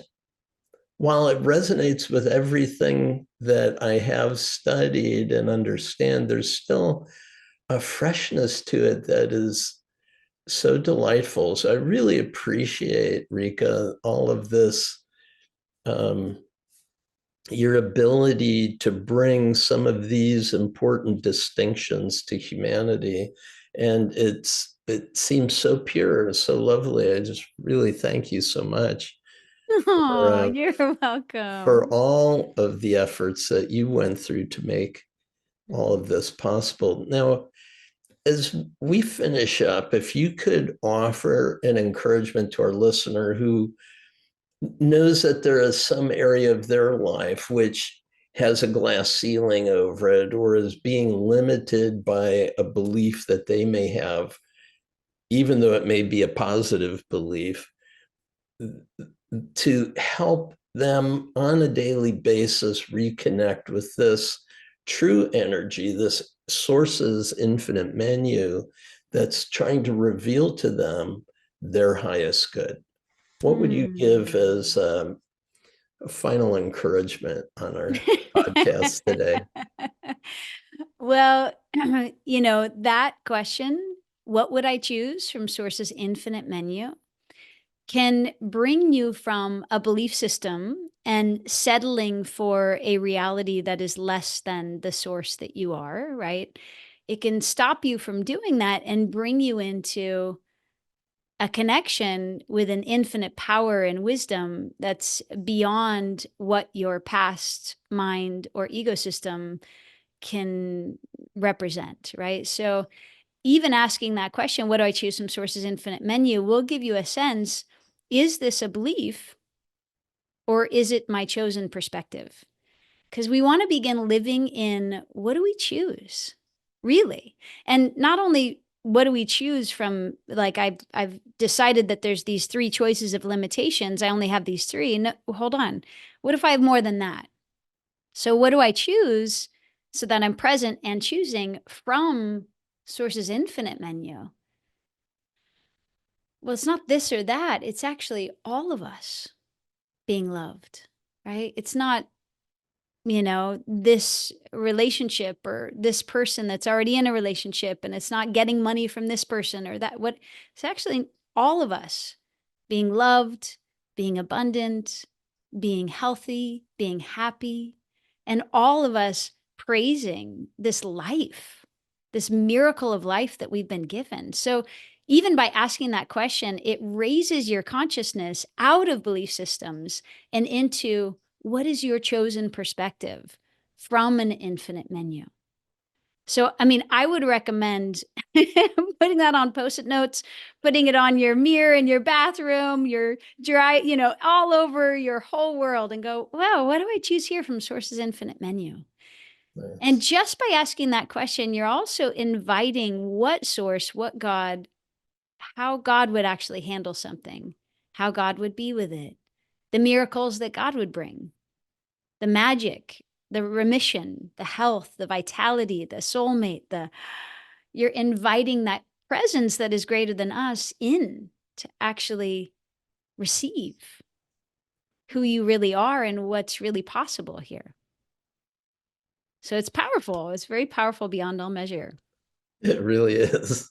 while it resonates with everything that I have studied and understand, there's still a freshness to it that is so delightful. So I really appreciate, Rikka, all of this um, your ability to bring some of these important distinctions to humanity. And it seems so pure, so lovely. I just really thank you so much Oh, for, you're for welcome. all of the efforts that you went through to make all of this possible. Now, as we finish up, if you could offer an encouragement to our listener who knows that there is some area of their life which has a glass ceiling over it or is being limited by a belief that they may have, even though it may be a positive belief, to help them on a daily basis reconnect with this true energy, this source's infinite menu that's trying to reveal to them their highest good. What would you give as a final encouragement on our podcast today? Well, that question, what would I choose from Source's infinite menu, can bring you from a belief system and settling for a reality that is less than the source that you are, right? It can stop you from doing that and bring you into a connection with an infinite power and wisdom that's beyond what your past mind or ecosystem can represent, right? So even asking that question, what do I choose from Source's infinite menu, will give you a sense, is this a belief or is it my chosen perspective? Because we want to begin living in, what do we choose, really? And not only what do we choose from, like, I've decided that there's these three choices of limitations. I only have these three. No, hold on. What if I have more than that? So what do I choose so that I'm present and choosing from Source's infinite menu? Well, it's not this or that. It's actually all of us being loved, right? It's not, this relationship or this person that's already in a relationship, and it's not getting money from this person or that. What it's actually all of us being loved, being abundant, being healthy, being happy, and all of us praising this life, this miracle of life that we've been given. So even by asking that question, it raises your consciousness out of belief systems and into, what is your chosen perspective from an infinite menu? So, I mean, I would recommend putting that on Post-it notes, putting it on your mirror in your bathroom, your dry, all over your whole world, and go, wow, what do I choose here from Source's infinite menu? And Nice. just by asking that question, you're also inviting what source, what God, how God would actually handle something, how God would be with it, the miracles that God would bring, the magic, the remission, the health, the vitality, the soulmate, you're inviting that presence that is greater than us in to actually receive who you really are and what's really possible here. So it's powerful. It's very powerful beyond all measure. It really is.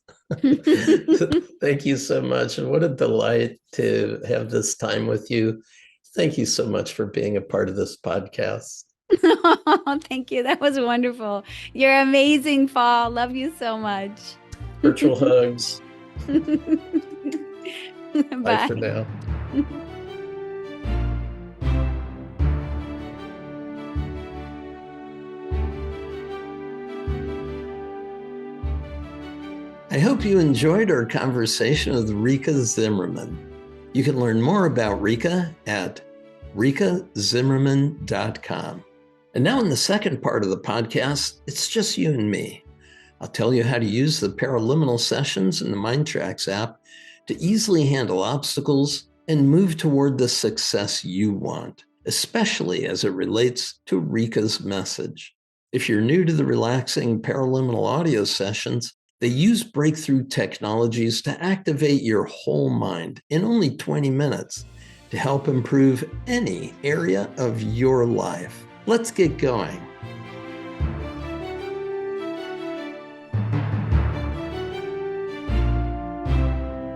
Thank you so much. And what a delight to have this time with you. Thank you so much for being a part of this podcast. Oh, thank you. That was wonderful. You're amazing, Paul. Love you so much. Virtual hugs. Bye for Bye. now. I hope you enjoyed our conversation with Rikka Zimmerman. You can learn more about Rikka at rikkazimmerman.com. And now in the second part of the podcast, it's just you and me. I'll tell you how to use the Paraliminal sessions in the MINDTRX app to easily handle obstacles and move toward the success you want, especially as it relates to Rikka's message. If you're new to the relaxing Paraliminal audio sessions, they use breakthrough technologies to activate your whole mind in only 20 minutes to help improve any area of your life. Let's get going.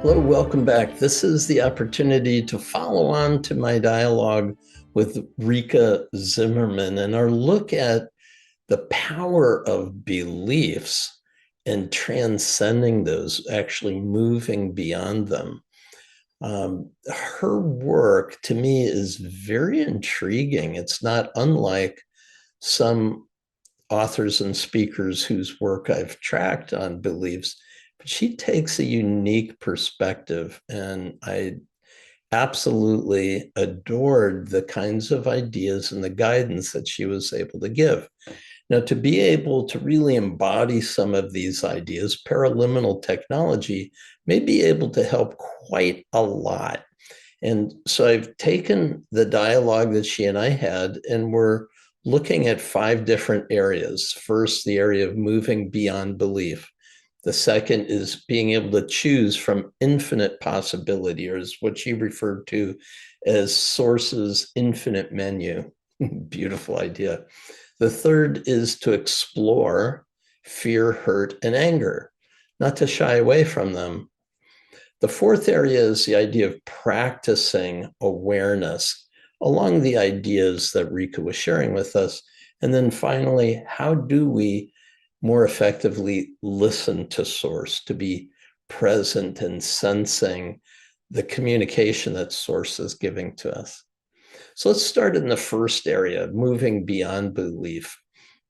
Hello, welcome back. This is the opportunity to follow on to my dialogue with Rikka Zimmerman and our look at the power of beliefs and transcending those, actually moving beyond them. Her work to me is very intriguing. It's not unlike some authors and speakers whose work I've tracked on beliefs, but she takes a unique perspective, and I absolutely adored the kinds of ideas and the guidance that she was able to give. Now, to be able to really embody some of these ideas, paraliminal technology may be able to help quite a lot. And so I've taken the dialogue that she and I had, and we're looking at 5 different areas. First, the area of moving beyond belief. The second is being able to choose from infinite possibility, or is what she referred to as Source's infinite menu. Beautiful idea. The third is to explore fear, hurt, and anger, not to shy away from them. The fourth area is the idea of practicing awareness along the ideas that Rikka was sharing with us. And then finally, how do we more effectively listen to Source, to be present and sensing the communication that Source is giving to us? So let's start in the first area, moving beyond belief.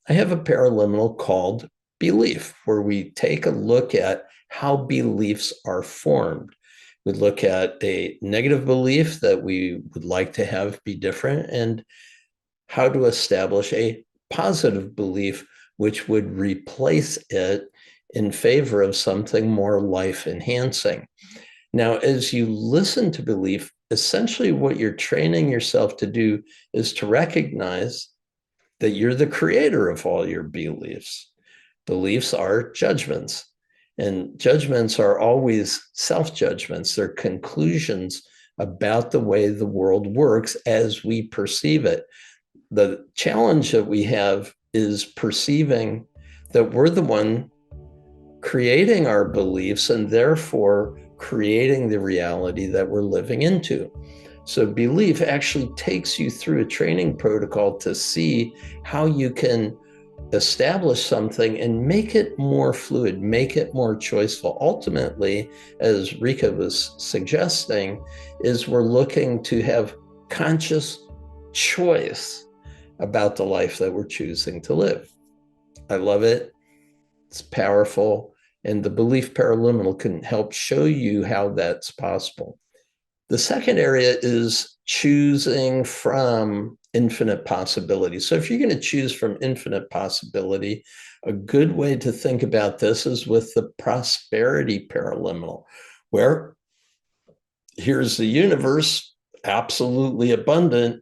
I have a paraliminal called Belief, where we take a look at how beliefs are formed. We look at a negative belief that we would like to have be different, and how to establish a positive belief which would replace it in favor of something more life-enhancing. Now, as you listen to belief, essentially what you're training yourself to do is to recognize that you're the creator of all your beliefs. Beliefs are judgments, and judgments are always self-judgments. They're conclusions about the way the world works as we perceive it. The challenge that we have is perceiving that we're the one creating our beliefs and therefore creating the reality that we're living into. So belief actually takes you through a training protocol to see how you can establish something and make it more fluid, make it more choiceful. Ultimately, as Rikka was suggesting, is we're looking to have conscious choice about the life that we're choosing to live. I love it. It's powerful. And the belief paraliminal can help show you how that's possible. The second area is choosing from infinite possibility. So if you're going to choose from infinite possibility, a good way to think about this is with the prosperity paraliminal, where here's the universe, absolutely abundant.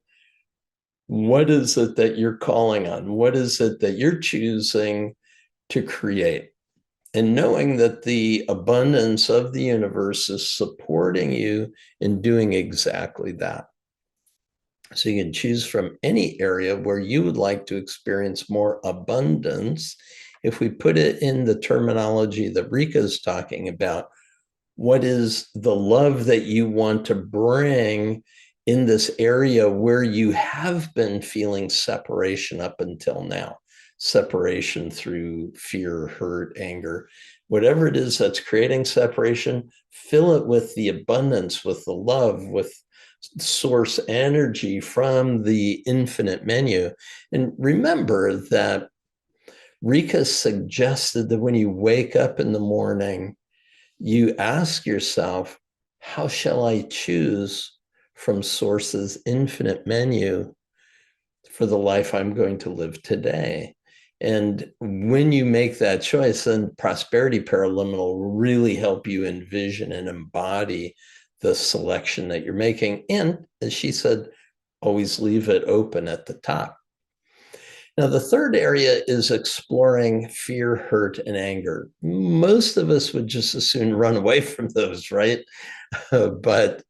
What is it that you're calling on? What is it that you're choosing to create? And knowing that the abundance of the universe is supporting you in doing exactly that. So you can choose from any area where you would like to experience more abundance. If we put it in the terminology that Rikka is talking about, what is the love that you want to bring in this area where you have been feeling separation up until now? Separation through fear, hurt, anger, whatever it is that's creating separation, fill it with the abundance, with the love, with source energy from the infinite menu. And remember that Rikka suggested that when you wake up in the morning, you ask yourself, how shall I choose from Source's infinite menu for the life I'm going to live today? And when you make that choice, then prosperity paraliminal will really help you envision and embody the selection that you're making. And as she said, always leave it open at the top. Now, the third area is exploring fear, hurt, and anger. Most of us would just as soon run away from those, right? But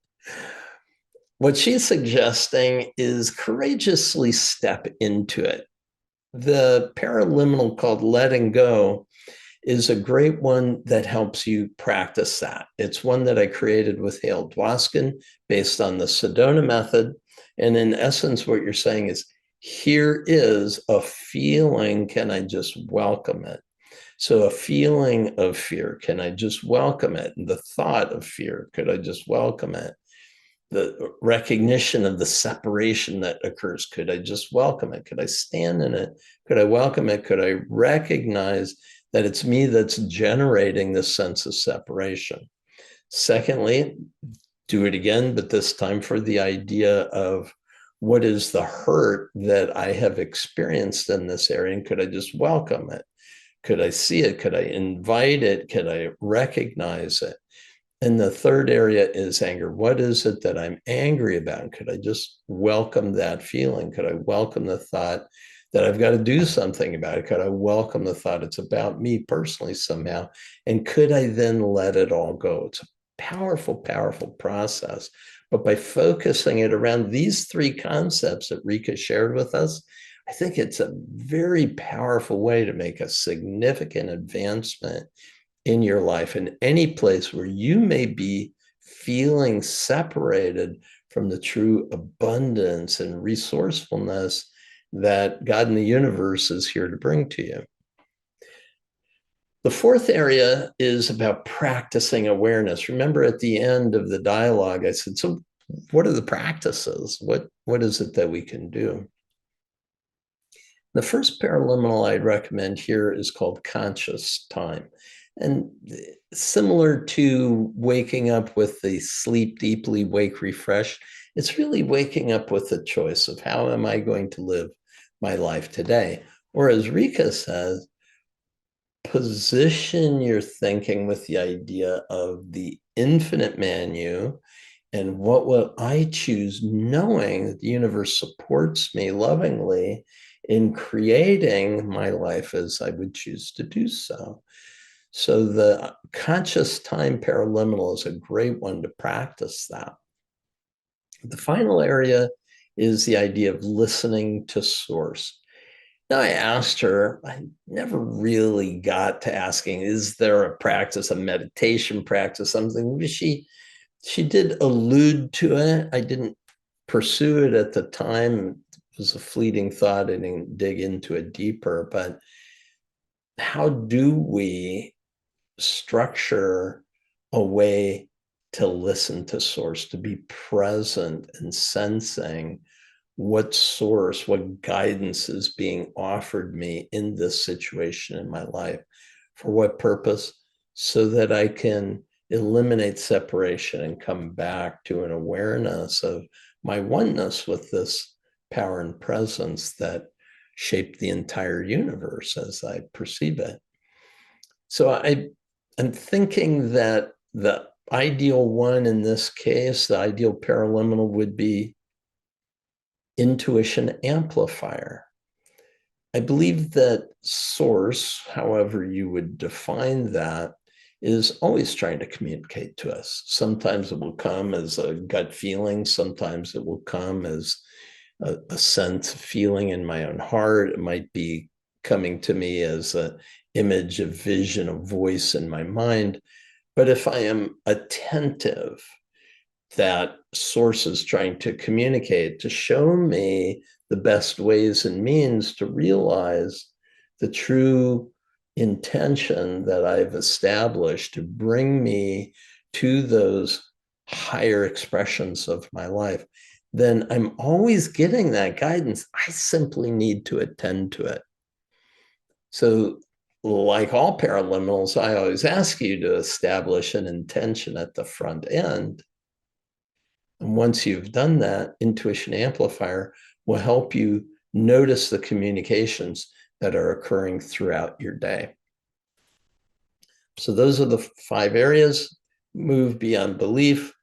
what she's suggesting is courageously step into it. The paraliminal called letting go is a great one that helps you practice that. It's one that I created with Hale Dwoskin based on the Sedona method. And in essence, what you're saying is, here is a feeling. Can I just welcome it? So a feeling of fear, can I just welcome it? And the thought of fear, could I just welcome it? The recognition of the separation that occurs, could I just welcome it? Could I stand in it? Could I welcome it? Could I recognize that it's me that's generating this sense of separation? Secondly, do it again, but this time for the idea of what is the hurt that I have experienced in this area, and could I just welcome it? Could I see it? Could I invite it? Could I recognize it? And the third area is anger. What is it that I'm angry about? Could I just welcome that feeling? Could I welcome the thought that I've got to do something about it? Could I welcome the thought it's about me personally somehow? And could I then let it all go? It's a powerful, powerful process. But by focusing it around these three concepts that Rikka shared with us, I think it's a very powerful way to make a significant advancement in your life, in any place where you may be feeling separated from the true abundance and resourcefulness that God in the universe is here to bring to you. The fourth area is about practicing awareness. Remember at the end of the dialogue, I said, so what are the practices? What is it that we can do? The first paraliminal I'd recommend here is called conscious time. And similar to waking up with the sleep deeply, wake refreshed, it's really waking up with the choice of how am I going to live my life today? Or as Rikka says, position your thinking with the idea of the infinite menu and what will I choose, knowing that the universe supports me lovingly in creating my life as I would choose to do so. So the conscious time paraliminal is a great one to practice that. The final area is the idea of listening to source. Now, I asked her, I never really got to asking, is there a practice, a meditation practice, something? She did allude to it. I didn't pursue it at the time. It was a fleeting thought. I didn't dig into it deeper. But how do we structure a way to listen to source, to be present and sensing what source, what guidance is being offered me in this situation in my life? For what purpose? So that I can eliminate separation and come back to an awareness of my oneness with this power and presence that shaped the entire universe as I perceive it. So I'm thinking that the ideal one in this case, the ideal paraliminal, would be intuition amplifier. I believe that source, however you would define that, is always trying to communicate to us. Sometimes it will come as a gut feeling. Sometimes it will come as a sense of feeling in my own heart. It might be coming to me as an image, a vision, a voice in my mind. But if I am attentive, that source is trying to communicate, to show me the best ways and means to realize the true intention that I've established to bring me to those higher expressions of my life, then I'm always getting that guidance. I simply need to attend to it. So, like all paraliminals, I always ask you to establish an intention at the front end. And once you've done that, intuition amplifier will help you notice the communications that are occurring throughout your day. So those are the 5 areas. Move beyond belief,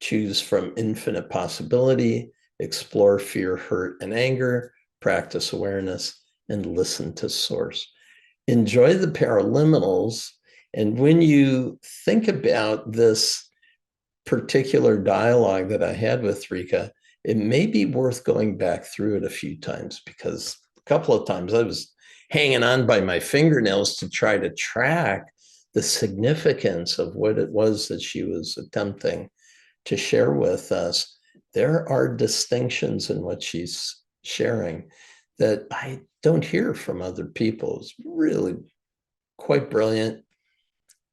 choose from infinite possibility, explore fear, hurt, and anger, practice awareness, and listen to source. Enjoy the paraliminals. And when you think about this particular dialogue that I had with Rikka, it may be worth going back through it a few times, because a couple of times I was hanging on by my fingernails to try to track the significance of what it was that she was attempting to share with us, there are distinctions in what she's sharing that I don't hear from other people. It's really quite brilliant,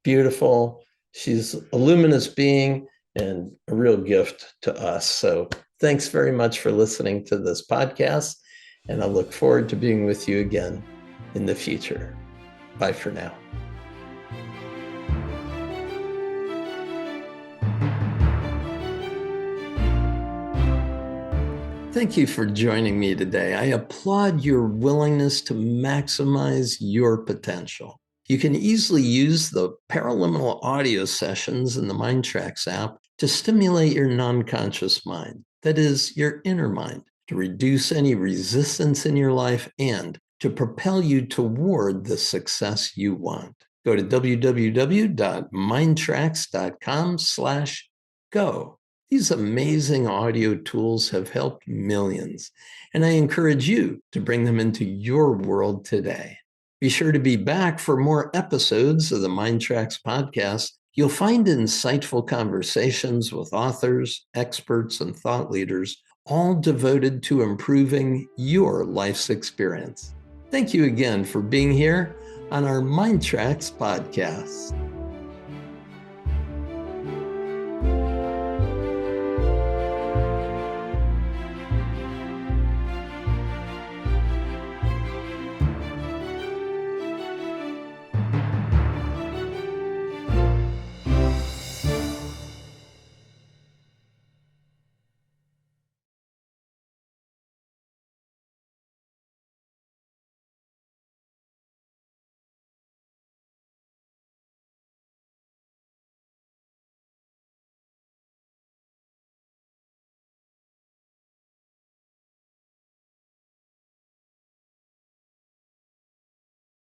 beautiful. She's a luminous being and a real gift to us. So thanks very much for listening to this podcast. And I look forward to being with you again in the future. Bye for now. Thank you for joining me today. I applaud your willingness to maximize your potential. You can easily use the Paraliminal audio sessions in the MINDTRX app to stimulate your non-conscious mind, that is, your inner mind, to reduce any resistance in your life and to propel you toward the success you want. Go to www.mindtrax.com/go. These amazing audio tools have helped millions, and I encourage you to bring them into your world today. Be sure to be back for more episodes of the MINDTRX podcast. You'll find insightful conversations with authors, experts, and thought leaders, all devoted to improving your life's experience. Thank you again for being here on our MINDTRX podcast.